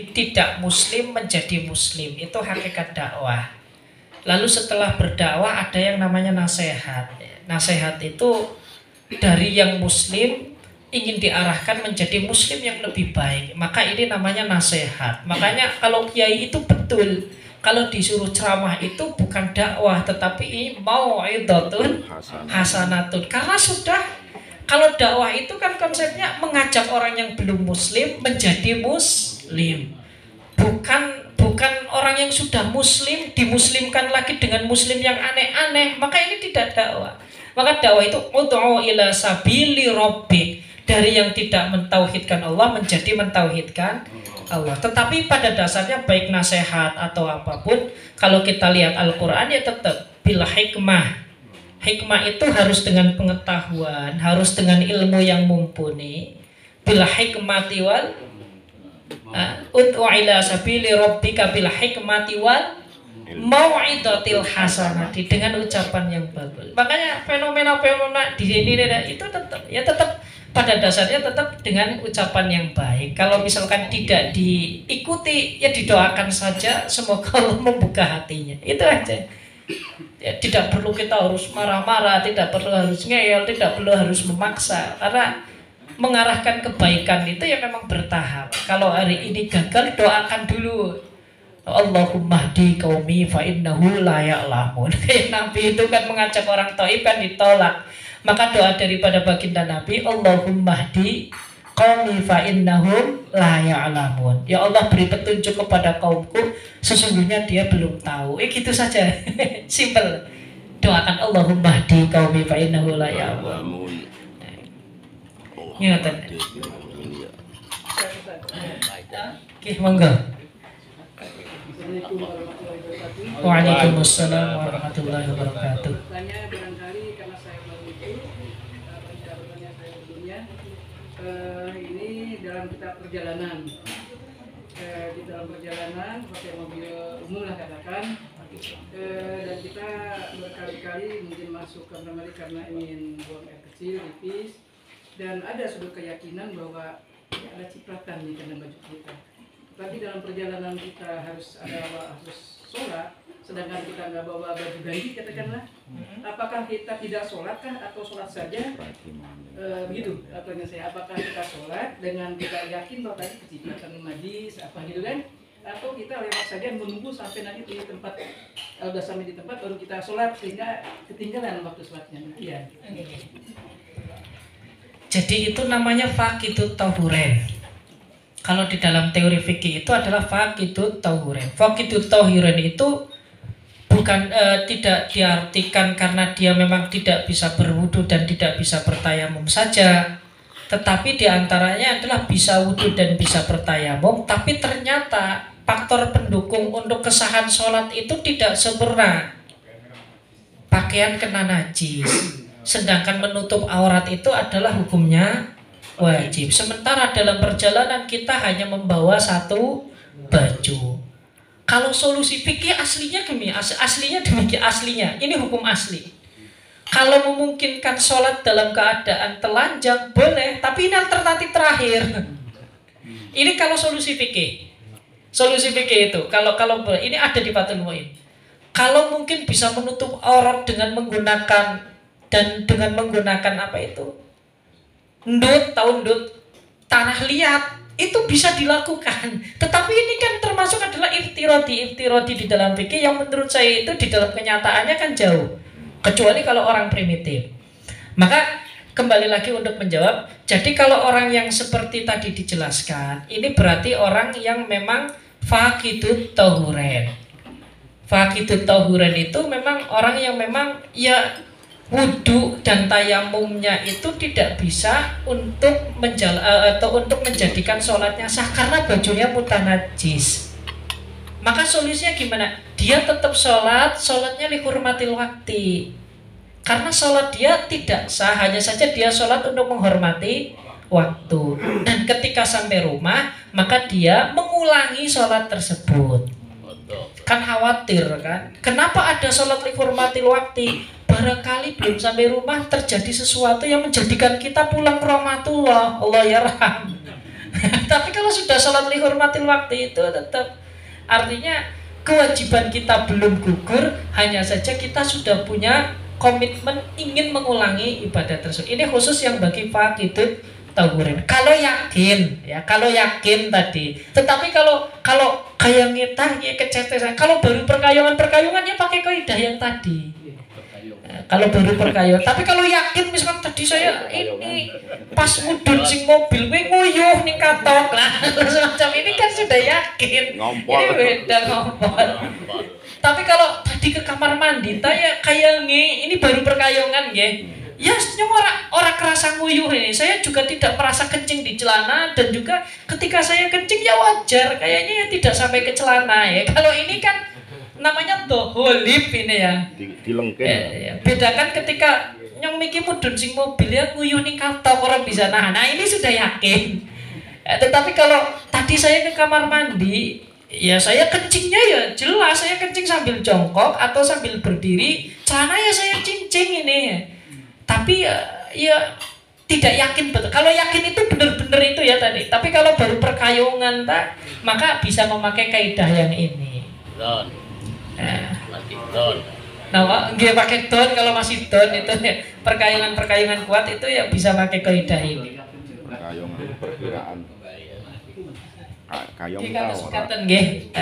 dari tidak muslim menjadi muslim. Itu hakikat dakwah. Lalu setelah berdakwah ada yang namanya nasihat. Nasihat itu dari yang muslim ingin diarahkan menjadi muslim yang lebih baik. Maka ini namanya nasihat. Makanya kalau kiai itu betul, kalau disuruh ceramah itu bukan dakwah, tetapi mau'idhatun hasanatun. Karena sudah, kalau dakwah itu kan konsepnya mengajak orang yang belum muslim menjadi muslim. Bukan orang yang sudah muslim dimuslimkan lagi dengan muslim yang aneh-aneh. Maka ini tidak dakwah. Maka dakwah itu ud'u ila sabili rabbik, dari yang tidak mentauhidkan Allah menjadi mentauhidkan Allah. Tetapi pada dasarnya baik nasihat atau apapun, kalau kita lihat Al-Quran ya tetap bil hikmah. Hikmah itu harus dengan pengetahuan, harus dengan ilmu yang mumpuni. Bil hikmati wal ud'u ila sabili rabbika bil hikmati wal mau'idatil hasanati, dengan ucapan yang bagus. Makanya fenomena-fenomena di sini itu tetap pada dasarnya tetap dengan ucapan yang baik. Kalau misalkan tidak diikuti, ya didoakan saja semoga Allah membuka hatinya. Itu aja. Ya, tidak perlu kita harus marah-marah, tidak perlu harus ngeyel, tidak perlu harus memaksa. Karena mengarahkan kebaikan itu ya memang bertahap. Kalau hari ini gagal, doakan dulu. Allahumma hdi qaumi fa innahu la ya'lamun. Nabi itu kan mengajak orang Thaif kan ditolak. Maka doa daripada baginda Nabi, Allahumma hdi qaumi fa innahum la ya'lamun. Ya Allah, beri petunjuk kepada kaumku, sesungguhnya dia belum tahu. Gitu saja. Simple. Doakan Allahumma hdi qaumi fa innahu la ya'lamun. Ingat. Oke, monggo. Waalaikumsalam warahmatullahi wabarakatuh. Barangkali karena saya belum itu perjalanannya saya sebelumnya ini dalam kita perjalanan di dalam perjalanan pakai mobil umum lah katakan, dan kita berkali-kali mungkin masuk ke kamar mandi karena ingin buang air kecil tipis, dan ada suatu keyakinan bahwa ya, ada cipratan di dalam baju kita. Tapi dalam perjalanan kita harus sholat, sedangkan kita nggak bawa baju ganti katakanlah, apakah kita tidak sholat kah atau sholat saja? Begitu pertanyaan saya, apakah kita sholat dengan kita yakin bahwa tadi kecipratan majis apa gitu kan? Atau kita lewat saja menunggu sampai nanti di tempat, udah sampai di tempat baru kita sholat sehingga ketinggalan waktu sholatnya? Iya. Jadi itu namanya faqidut tahuren. Kalau di dalam teori fikih itu adalah faqidut tahuren. Faqidut tahuren itu bukan tidak diartikan karena dia memang tidak bisa berwudu dan tidak bisa bertayamum saja, tetapi diantaranya adalah bisa wudu dan bisa bertayamum, tapi ternyata faktor pendukung untuk kesahan sholat itu tidak sempurna. Pakaian kena najis, sedangkan menutup aurat itu adalah hukumnya wajib. Sementara dalam perjalanan kita hanya membawa satu baju. Kalau solusi fikih aslinya demikian aslinya. Ini hukum asli. Kalau memungkinkan sholat dalam keadaan telanjang boleh, tapi ini alternatif terakhir. Ini kalau solusi fikih. Solusi fikih itu kalau ini ada di Fathul Mu'in. Kalau mungkin bisa menutup aurat dengan menggunakan apa itu? Ndut tanah liat itu bisa dilakukan, tetapi ini kan termasuk adalah iftirati di dalam fikih yang menurut saya itu di dalam kenyataannya kan jauh, kecuali kalau orang primitif. Maka kembali lagi untuk menjawab, jadi kalau orang yang seperti tadi dijelaskan, ini berarti orang yang memang faqidut tahuren. Faqidut tahuren itu memang orang yang memang ya wudu dan tayamumnya itu tidak bisa untuk menjadikan sholatnya sah karena bajunya mutanajis. Maka solusinya gimana? Dia tetap sholatnya dihormatil waktu. Karena sholat dia tidak sah, hanya saja dia sholat untuk menghormati waktu. Dan ketika sampai rumah, maka dia mengulangi sholat tersebut. Kan khawatir kan? Kenapa ada sholat dihormatil waktu? Barangkali belum sampai rumah terjadi sesuatu yang menjadikan kita pulang ke rahmatullah, Allah yarham. Tapi kalau sudah sholat lihurmatil waktu itu tetap artinya kewajiban kita belum gugur, hanya saja kita sudah punya komitmen ingin mengulangi ibadah tersebut. Ini khusus yang bagi faqidut tauhurin. Kalau yakin, ya kalau yakin tadi. Tetapi kalau kayak ngitah, ya kecetesan. Kalau baru perkayungannya pakai kaidah yang tadi. Kalau baru perkayaan, tapi kalau yakin misalkan tadi saya ini pas mudun sing mobil gue nguyuh ning katok lah semacam ini kan sudah yakin ini beda ngompol. Tapi kalau tadi ke kamar mandi ya kayak ini baru perkayungan nggih. Ya senyum orang kerasa nguyuh ini. Saya juga tidak merasa kencing di celana dan juga ketika saya kencing ya wajar kayaknya ya tidak sampai ke celana ya. Kalau ini kan namanya doholib ini ya. Dilengken. Ya. Bedakan ketika yang mikir mudun sing mobil ya nguyuh ning katok orang bisa nahan. Nah ini sudah yakin. Tetapi kalau tadi saya ke kamar mandi, ya saya kencingnya ya jelas saya kencing sambil jongkok atau sambil berdiri, celana ya saya cincing ini. Tapi ya tidak yakin betul. Kalau yakin itu benar-benar itu ya tadi. Tapi kalau baru perkayungan maka bisa memakai kaidah yang ini. Nah, nggih pakai don kalau masih don itu ya, perkayungan kuat itu ya bisa pakai kaidah ini. Perkayungan perkiraan. Kayong Kita kesempatan nggih.